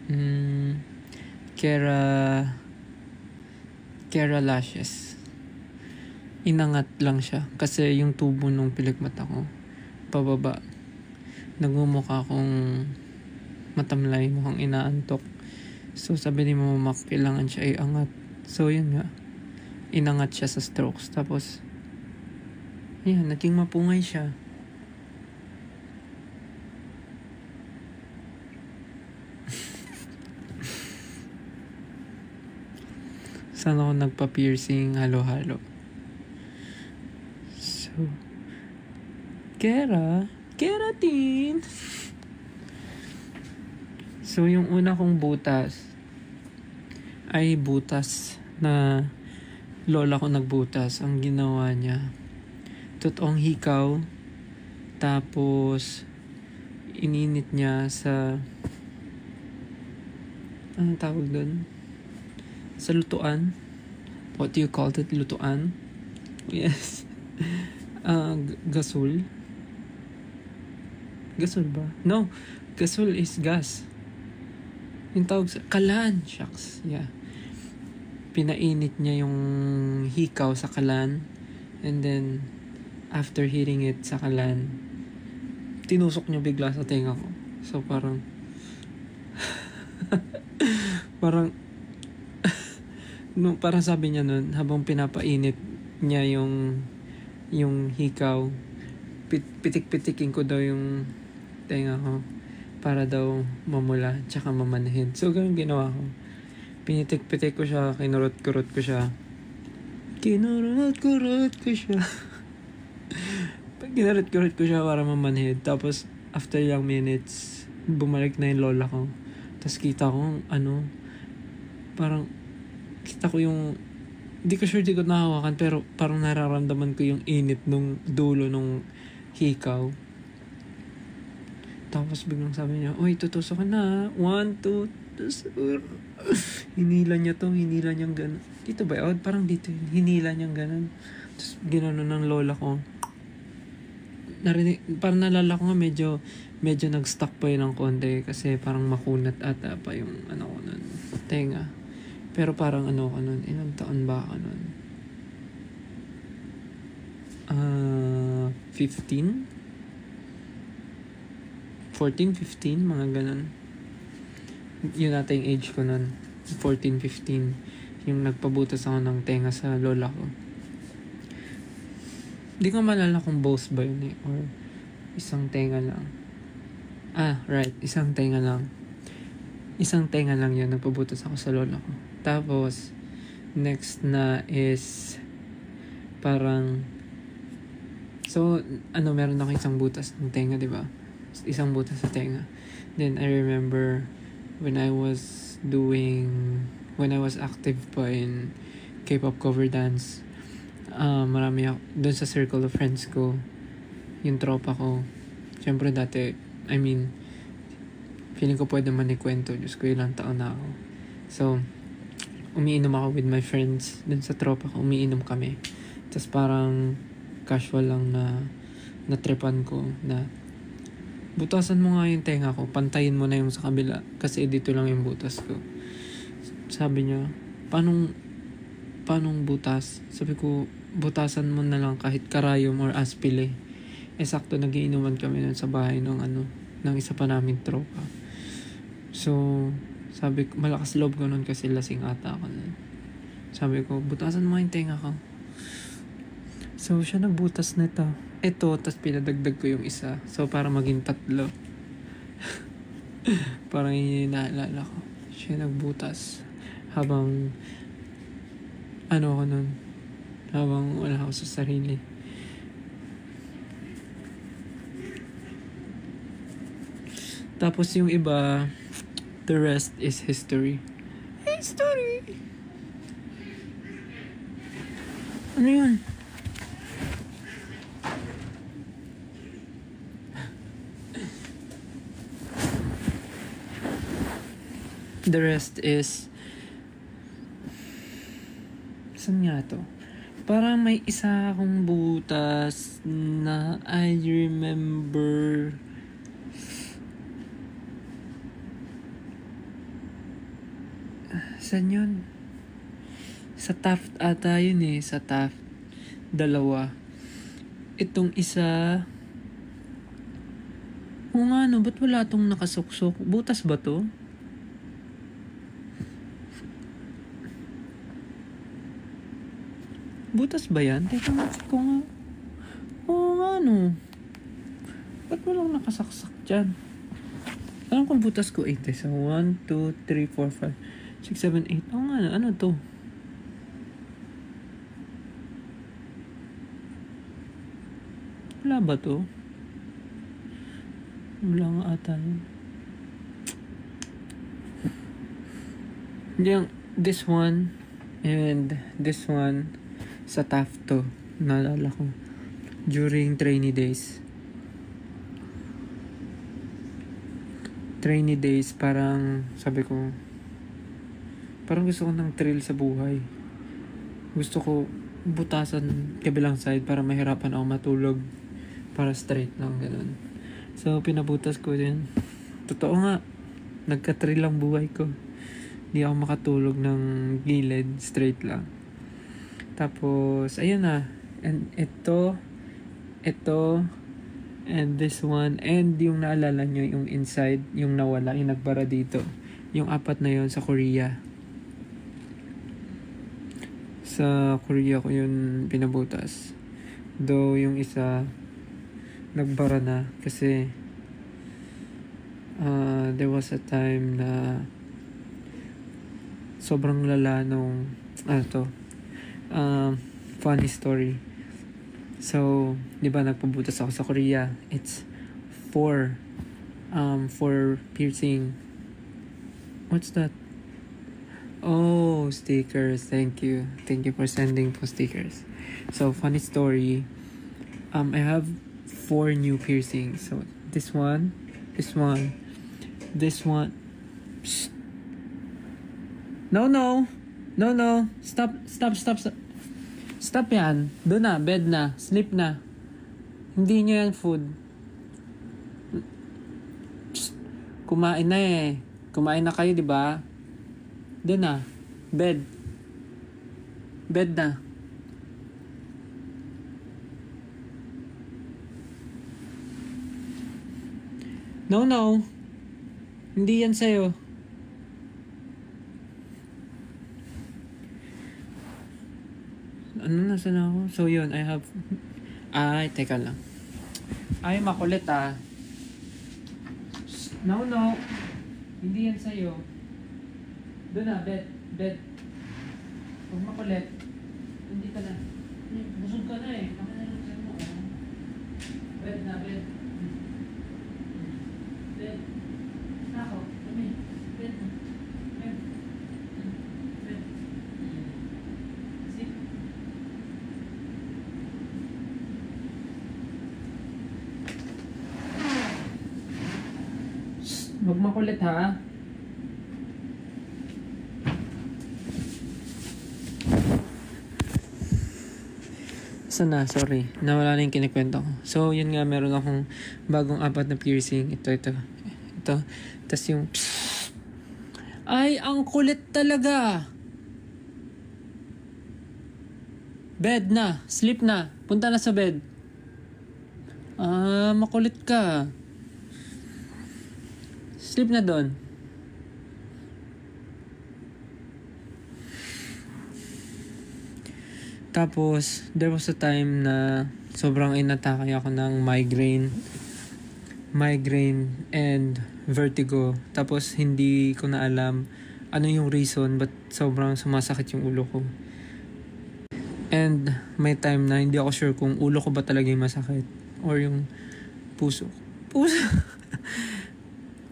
Mm, Kera... Kera Lashes. Inangat lang siya. Kasi yung tubo nung pilikmata ko, pababa. Nagmumukha akong matamlay, mukhang inaantok. So sabi ni Mama Mac, kailangan siya iangat. So yun nga. Inangat siya sa strokes. Tapos, yan, naging mapungay siya. Saan ako nagpa-piercing, halo-halo. So, keratin. So, yung una kong butas ay butas na lola ko nagbutas. Ang ginawa niya, totoong hikaw, tapos ininit niya sa, anong tawag doon? Sa lutuan. What do you call it? Lutuan? Yes. Gasol. Gasol ba? No. Gasol is gas. Yung tawag sa... Kalan. Shucks. Yeah. Pinainit niya yung hikaw sa kalan. And then, after heating it sa kalan, tinusok niya bigla sa tenga ko. So, parang... no, parang sabi niya nun, habang pinapainit niya yung hikaw, pitik-pitikin ko daw yung tenga ko para daw mamula tsaka mamanhid. So, ganun ginawa ko. Pinitik-pitik ko siya, kinurot-kurot ko siya. Kinurot-kurot ko siya para mamanhid. Tapos, after ilang minutes, bumalik na yung lola ko. Tapos kita ko, parang, kita ko yung, di ko sure di ko nahawakan, pero parang nararamdaman ko yung init nung dulo nung hikaw. Tapos biglang sabi niya, "Uy, tutusok ka na. 1, 2, tusok." Hinila niya niyang ganun. Dito ba yun? Parang dito yun. Hinila niyang ganun. Tapos ginanon ng lola ko. Parang nalala ko nga medyo nag-stuck pa yun ng konti kasi parang makunat ata pa yung ko nun, tenga. Pero parang ko nun, ilang taon ba ako nun? 15? 14, 15, mga ganun. Yun ata yung age ko nun. 14, 15. Yung nagpabutas ako ng tenga sa lola ko. Di ko malala kung both ba yun or isang tenga lang. Right. Isang tenga lang. Isang tenga lang yun. Nagpabutas ako sa lola ko. Tapos, next na is parang meron ako isang butas ng tenga, di ba? Isang butas sa tenga. Then, I remember when I was active pa in K-pop cover dance, marami ako, dun sa circle of friends ko, yung tropa ko, syempre dati, feeling ko pwede man ikwento, Diyos ko, ilang taon na ako. So, umiinom ako with my friends, dun sa tropa ko, umiinom kami. Tapos parang, casual lang na tripan ko, na, butasan mo nga yung tenga ko, pantayin mo na yung sa kabila, kasi dito lang yung butas ko. Sabi niya, paanong butas? Sabi ko, butasan mo na lang kahit karayom or aspile. Sakto nagiinuman kami nun sa bahay ng isa pa naming tropa. So, sabi ko, malakas loob ko nun kasi lasing ata ako nun. Sabi ko, butasan mo yung tenga ko. So, siya nagbutas nito. Ito, tas pinadagdag ko yung isa. So, para maging 3. Parang yun yung naalala ko. Siya nagbutas. Habang, ako nun. Habang wala ako sa sarili. Tapos yung iba, the rest is history. History! Ano yun? The rest is... Saan nga to? Parang may isa akong butas na I remember... Saan yun? Sa Taft ata yun eh. Sa Taft. Dalawa. Itong isa... Oo nga no, ba't wala tong nakasuksok? Butas ba to? Butas ba yan? Teka nga, check ko nga. Oo nga no. Ba't walang nakasaksak dyan? Alam kong butas ko 8 eh. So 1, 2, 3, 4, 5, 6, 7, 8. Oo nga, ano to? Wala ba to? Wala nga ata yun. Hindi yung this one and this one sa Taft to. Naalala ko. During trainee days. Trainee days, parang sabi ko, parang gusto ko ng thrill sa buhay. Gusto ko butasan kabilang side para mahirapan ako matulog. Para straight lang, ganun. So, pinabutas ko din. Totoo nga, nagka-thrill ang buhay ko. Hindi ako makatulog ng gilid, straight lang. Tapos, ayun na. And ito, and this one, and yung naalala nyo, yung inside, yung nawala, yung nagbara dito. Yung apat na yun sa Korea. Sa Korea ko yun pinabutas. Though yung isa, nagbara na kasi there was a time na sobrang lala nung funny story. So, di ba nagpabutas ako sa Korea? It's for piercing. What's that? Oh, stickers. Thank you for sending po stickers. So, funny story. I have 4 new piercings. So, this one. Psst. No. Stop yan. Doon na, bed na, sleep na. Hindi nyo yan food. Psst. Kumain na eh. Kumain na kayo, di ba? Doon na, bed. Bed na. No. Hindi yan sa'yo. Ano, nasa na ako? So, yun, I have... Ay, teka lang. Ay, makulit ah. No. Hindi yan sa'yo. Doon na, bed. Huwag makulit. Hindi ka na. Busog ka na eh. Makinalagsan mo. Bed na. Bed. Ako. Kami. Bed. Sit. Huwag makulit ha. Sana, sorry. Nawala na yung kinikwento ko. So, yun nga, meron akong bagong 4 na piercing. Ito. Tapos yung... Psst. Ay, ang kulit talaga! Bed na. Sleep na. Punta na sa bed. Makulit ka. Sleep na doon. Tapos, there was a time na sobrang inatake ako ng migraine and vertigo. Tapos, hindi ko na alam ano yung reason but sobrang sumasakit yung ulo ko. And may time na hindi ako sure kung ulo ko ba talaga yung masakit or yung puso.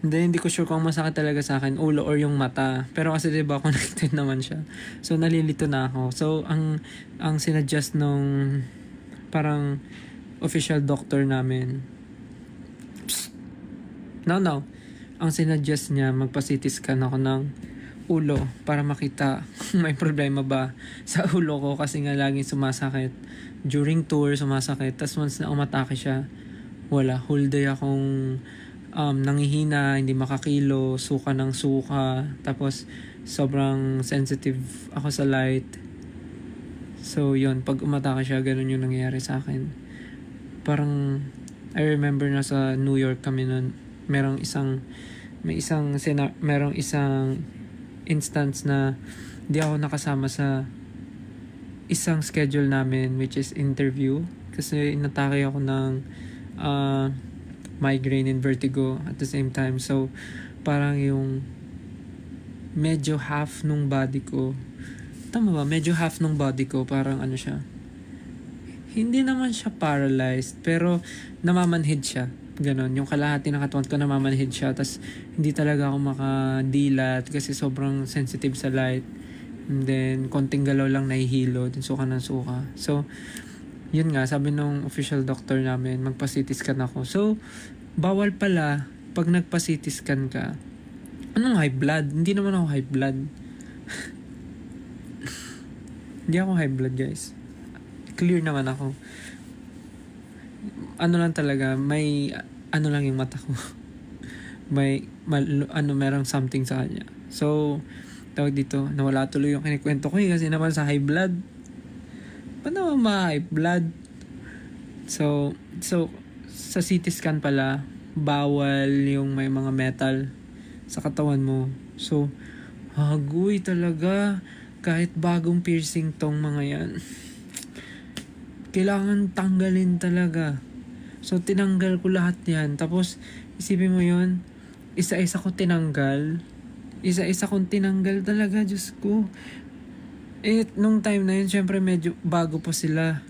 Hindi ko sure kung masakit talaga sa akin, ulo or yung mata. Pero kasi diba connected naman siya. So nalilito na ako. So ang sinadjust nung parang official doctor namin. Psst. No. Ang sinadjust niya, magpa-CT scan ako ng ulo para makita kung may problema ba sa ulo ko kasi nga laging sumasakit. During tour, sumasakit. Tapos once na umatake siya, wala. Whole day akong nangihina, hindi makakilo, suka ng suka, tapos sobrang sensitive ako sa light. So yun, pag umatake siya, ganun yung nangyayari sa akin. Parang I remember na sa New York kami nun, merong isang instance na di ako nakasama sa isang schedule namin, which is interview, kasi inatake ako ng migraine and vertigo at the same time. So parang yung medyo half nung body ko, tama ba? Medyo half nung body ko, parang ano siya, hindi naman siya paralyzed, pero namamanhid siya. Ganon. Yung kalahati ng katawan ko namamanhid siya. Tas hindi talaga ako makadilat kasi sobrang sensitive sa light. And then, konting galaw lang nahihilo. Then, suka ng suka. So, yun nga. Sabi nung official doctor namin, magpa-CT scan ako. So, bawal pala pag nagpa-CT scan ka. Anong high blood? Hindi naman ako high blood. Hindi ako high blood, guys. Clear naman ako. Ano lang talaga, may ano lang yung mata ko. Merong something sa kanya. So, tawag dito, nawala tuloy yung kinikwento ko kasi naman sa high blood. Paano ma-high blood? So, sa CT scan pala, bawal yung may mga metal sa katawan mo. So, hagoy talaga. Kahit bagong piercing tong mga yan, kailangan tanggalin talaga. So, tinanggal ko lahat yan. Tapos, isipin mo yun, isa-isa kong tinanggal talaga, Diyos ko. Nung time na yun, syempre medyo bago pa sila.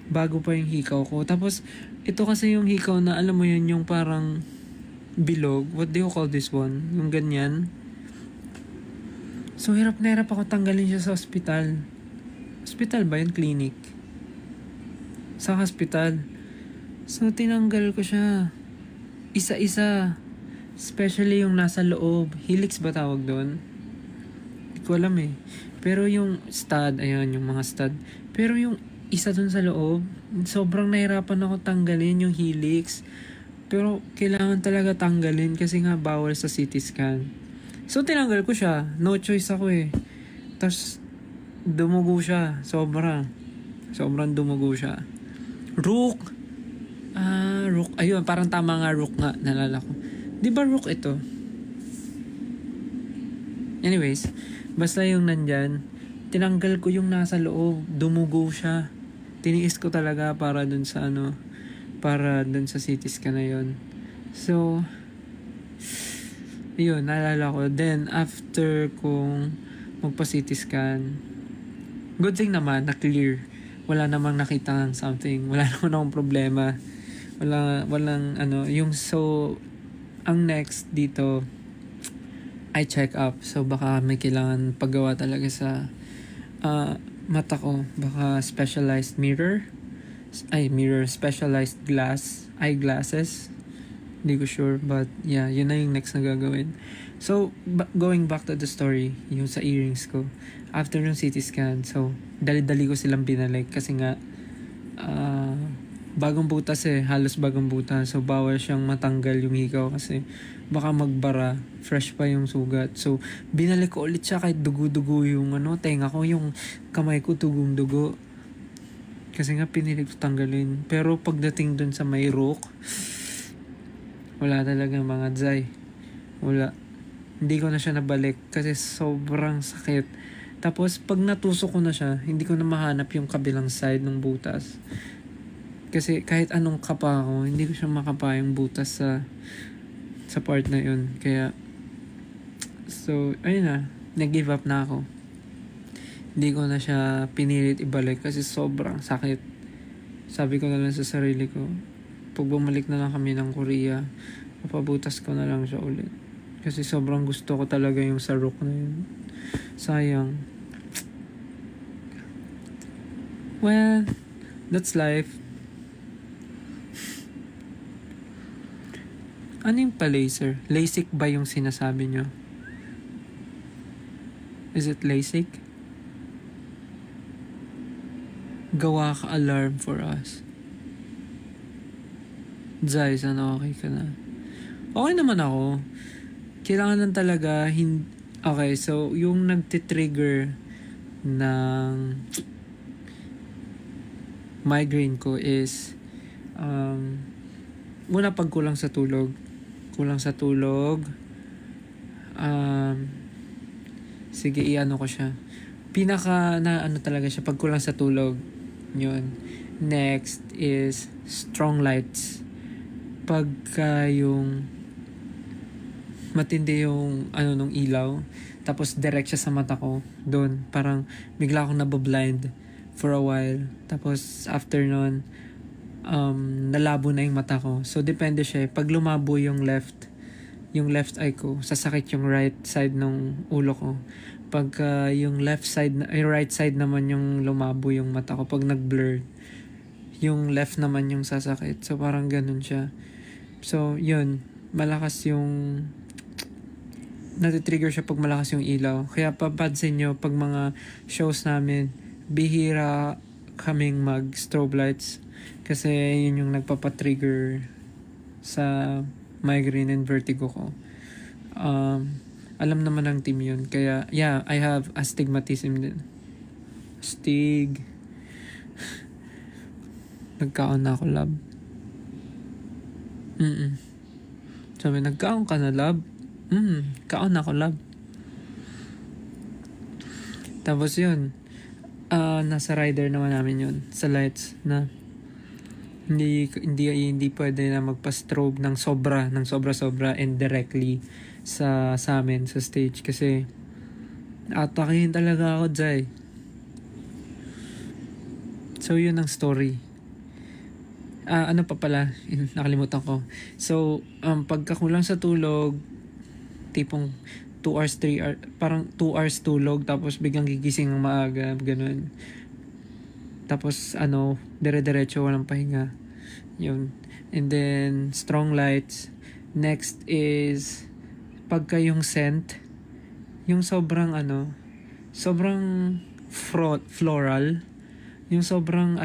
Bago pa yung hikaw ko. Tapos, ito kasi yung hikaw na, alam mo yun, yung parang bilog. What do you call this one? Yung ganyan. So, hirap na hirap ako tanggalin siya sa hospital. Hospital ba yun? Clinic? Sa hospital. So, tinanggal ko siya. Isa-isa. Especially yung nasa loob. Helix ba tawag doon? Hindi ko alam eh. Pero yung stud, ayan, yung mga stud. Pero yung isa doon sa loob, sobrang nahirapan ako tanggalin yung helix. Pero kailangan talaga tanggalin kasi nga bawal sa CT scan. So, tinanggal ko siya. No choice ako eh. Tapos, dumugo siya. Sobrang dumugo siya. Rook. Rook. Ayun, parang tama nga, rook nga. Nalala ko. Di ba rook ito? Anyways, basta yung nandyan, tinanggal ko yung nasa loob. Dumugo siya. Tiniis ko talaga para dun sa CT scan na yun. So, yun, naalala ko. Then, after kong magpa-CT scan, good thing naman, na-clear. Wala namang nakita ng something. Wala naman akong problema. Walang ang next dito, I check up. So, baka may kailangan paggawa talaga sa mata ko. Baka specialized specialized eyeglasses. Hindi ko sure, but yeah, yun na yung next na gagawin. So, going back to the story, yung sa earrings ko, after ng CT scan, so, dali-dali ko silang binalik kasi nga, bagong butas halos bagong butas. So, bawal siyang matanggal yung hikaw kasi baka magbara, fresh pa yung sugat. So, binalik ko ulit siya kahit dugo-dugo yung tenga ko, yung kamay ko tugong-dugo. Kasi nga, pinilig ko tanggalin. Pero, pagdating dun sa may rook, wala talaga mga dzay. Wala. Hindi ko na siya nabalik kasi sobrang sakit. Tapos, pag natusok ko na siya, hindi ko na mahanap yung kabilang side ng butas. Kasi kahit anong kapa ako, hindi ko siya makapa yung butas sa part na yun. Kaya, so, ayun na. Nag-give up na ako. Hindi ko na siya pinilit ibalik kasi sobrang sakit. Sabi ko na lang sa sarili ko, pag bumalik na lang kami ng Korea, papabutas ko na lang siya ulit. Kasi sobrang gusto ko talaga yung sa rook na yun. Sayang. Well, that's life. Ano yung pa-laser? LASIK ba yung sinasabi nyo? Is it LASIK? Gawa ka alarm for us. Zay, sana okay ka na. Okay naman ako. Kailangan lang talaga, okay, so yung nagtitrigger ng migraine ko is, muna pag kulang sa tulog. Sige, iano ko siya. Pinaka na ano talaga siya, pag kulang sa tulog. Yun. Next is strong lights. Pagka yung matindi yung ano nung ilaw, tapos direct siya sa mata ko, doon parang bigla akong nabablind for a while. Tapos after nun, nalabo na yung mata ko. So depende siya. Pag lumabo yung left eye ko, sasakit yung right side ng ulo ko. Pagka yung right side naman yung lumabo yung mata ko, pag nag-blur, yung left naman yung sasakit. So parang ganun siya. So yun, malakas yung natitrigger siya pag malakas yung ilaw. Kaya papansin nyo, pag mga shows namin, bihira kaming mag-strobe lights. Kasi yun yung nagpapatrigger sa migraine and vertigo ko. Alam naman ng team yun. Kaya, yeah, I have astigmatism din. Nagkaon na ako, lab. Sabi, nagkaon ka na, lab? Kaon na ako, lab. Tapos yun, nasa rider naman namin yun, sa lights, na hindi pwede na magpa-strobe ng sobra and directly sa amin sa stage kasi atakihin talaga ako, Jai. So yun ang story. Ano pa pala, nakalimutan ko. So pagkakulang sa tulog, tipong 2 hours, 3 hours, parang 2 hours tulog tapos biglang gigising ng maaga, ganun. Tapos dire-diretso walang pahinga. Yun. And then strong lights. Next is pagka yung scent, yung sobrang floral, yung sobrang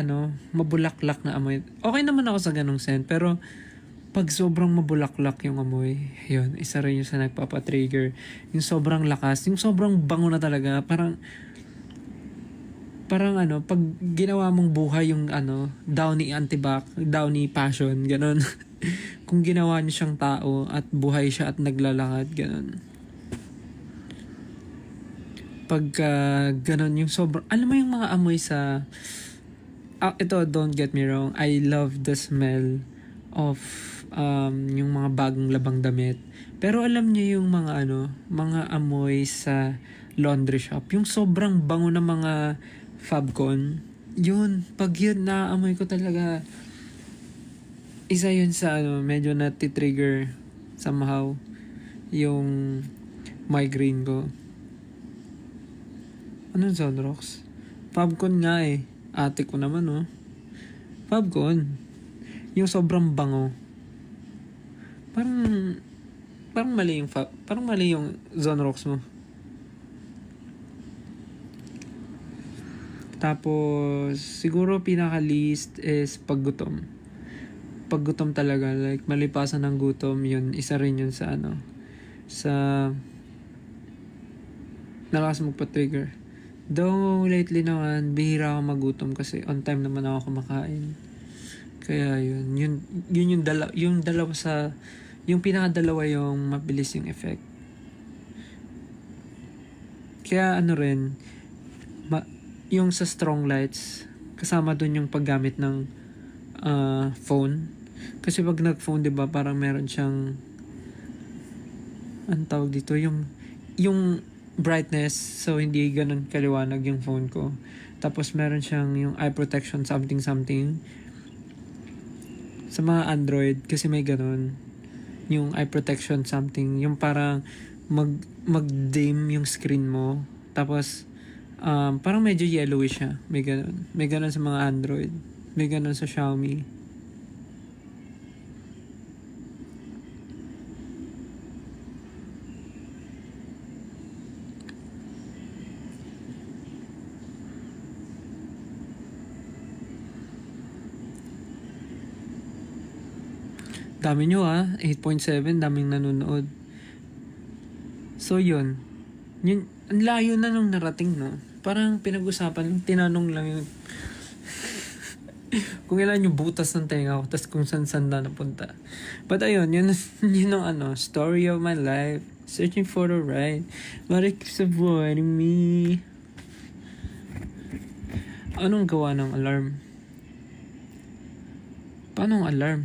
mabulaklak na amoy. Okay naman ako sa ganung scent, pero pag sobrang mabulaklak yung amoy, yun, isa rin yung sa nagpapatrigger. Yung sobrang lakas, yung sobrang bango na talaga, parang pag ginawa mong buhay yung Downy Antibac, Downy Passion, ganun. Kung ginawa niyo siyang tao at buhay siya at naglalakad, ganun. Pagka ganun yung sobrang, alam mo yung mga amoy sa, ito, don't get me wrong, I love the smell of yung mga bagong labang damit. Pero alam niyo yung mga mga amoy sa laundry shop, yung sobrang bango ng mga Fabcon, yun, pag yun naamoy ko talaga, isa yun sa medyo nati-trigger somehow yung migraine ko. Anong Zonrox? Fabcon nga eh. Ate ko naman Fabcon. Yung sobrang bango. Parang mali yung Zonrox mo. Tapos, siguro pinaka-least is paggutom. Paggutom talaga, like malipasan ng gutom, yun, isa rin yun sa nalakas magpa-trigger. Though, lately naman, bihira ako magutom kasi on time naman ako kumakain. Kaya yun yung dalawa sa, yung pinakadalawa yung mabilis yung effect. Kaya rin, yung sa strong lights, kasama dun yung paggamit ng phone. Kasi pag nag-phone, diba, parang meron siyang ang tawag dito, yung brightness, so hindi ganun kaliwanag yung phone ko. Tapos meron siyang yung eye protection something. Sa mga Android, kasi may ganun. Yung eye protection something, yung parang mag-dim yung screen mo. Tapos, parang medyo yellowish siya. May ganun. May ganun sa mga Android. May ganun sa Xiaomi. Dami nyo 8.7, daming nanonood. So yun, ang layo na nung narating, no? Parang pinag-usapan, tinanong lang yung kung ilan yung butas ng tenga ko, tas kung saan na napunta. But ayun, yun ang story of my life, searching for the right, but it keeps avoiding me. Anong gawa ng alarm? Paano ang alarm?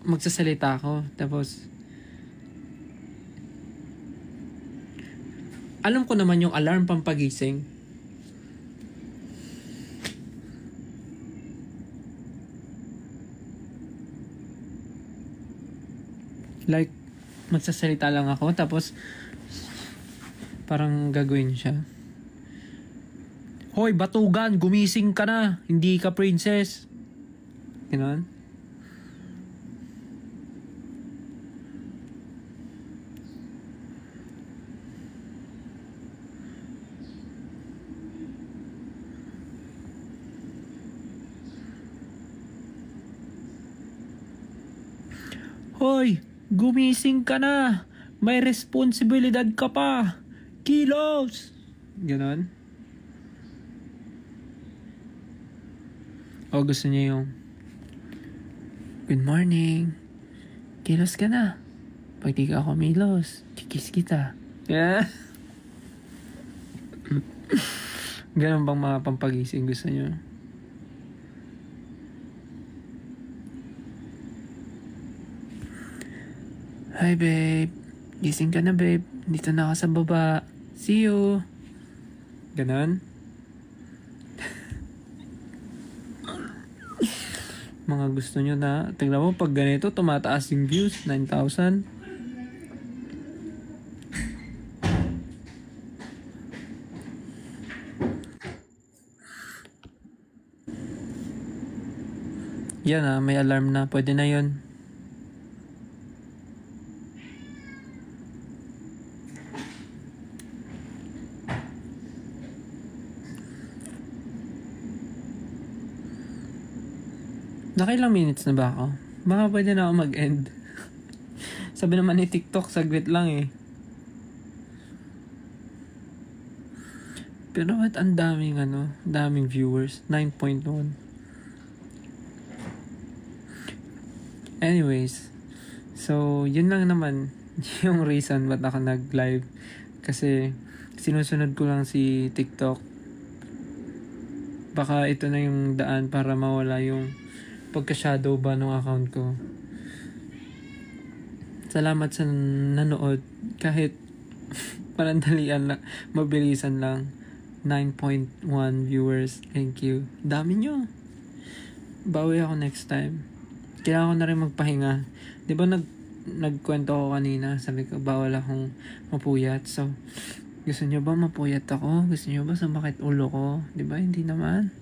Magsasalita ako, tapos alam ko naman yung alarm pampagising. Like, magsasalita lang ako, tapos parang gagawin siya. Hoy, batugan, gumising ka na. Hindi ka princess. Ganon. Hoy, gumising ka na. May responsibilidad ka pa. Kilos! Ganon. O gusto niya yung good morning. Kilos ka na. Pag di ka kumilos, kikis kita. Yeah. Ganon bang mga pampagising gusto niyo? Hi babe. Gising ka na babe. Dito na ako sa baba. See you. Ganon. Mga gusto nyo na. Tingnan mo pag ganito tumataas yung views. 9,000. Yan may alarm na. Pwede na yun. Nakailang minutes na ba ako? Baka pwede na ako mag-end. Sabi naman ni TikTok, saglit lang eh. Pero ba't ang daming viewers? 9.1. Anyways, so yun lang naman yung reason ba't ako nag-live. Kasi sinusunod ko lang si TikTok. Baka ito na yung daan para mawala yung pagka-shadow ba ng account ko. Salamat sa nanood. Kahit panandalian lang, mabilisan lang. 9.1 viewers. Thank you. Dami nyo. Bawi ako next time. Kailangan ko na rin magpahinga. Di ba nagkwento ko kanina, sabi ko bawal akong mapuyat. So, gusto nyo ba mapuyat ako? Gusto nyo ba sumakit ulo ko? Di ba? Hindi naman.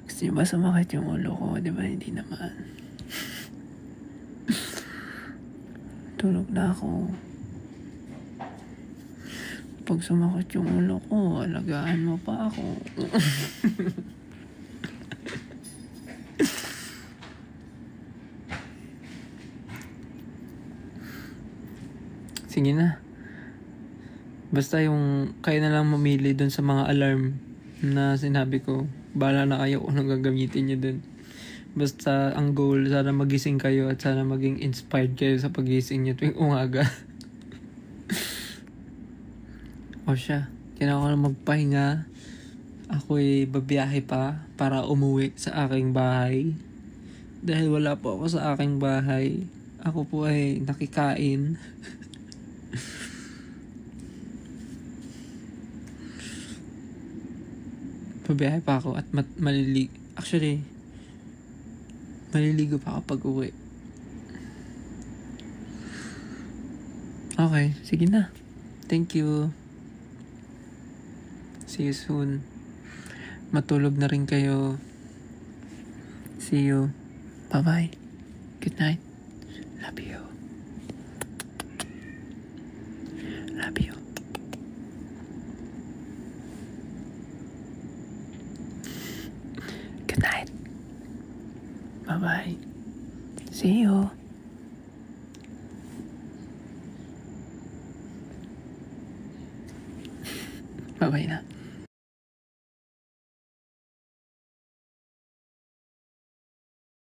Gusto nyo ba sumakit yung ulo ko? Di ba? Hindi naman. Tulog na ako. Pag sumakit yung ulo ko, alagaan mo pa ako. Sige na. Basta yung kayo na lang mamili dun sa mga alarm na sinabi ko. Bahala na kayo kung anong gagamitin nyo dun. Basta ang goal, sana magising kayo at sana maging inspired kayo sa pagising nyo tuwing umaga. O siya, kailangan ko na magpahinga. Ako'y babiyahe pa para umuwi sa aking bahay. Dahil wala po ako sa aking bahay. Ako po ay nakikain. Babiyahe pa ako at maliligo. Actually, maliligo pa ako pag uwi. Okay, sige na. Thank you. See you soon. Matulog na rin kayo. See you. Bye-bye. Good night. Love you. Love you. Bye-bye. See you. Bye-bye na.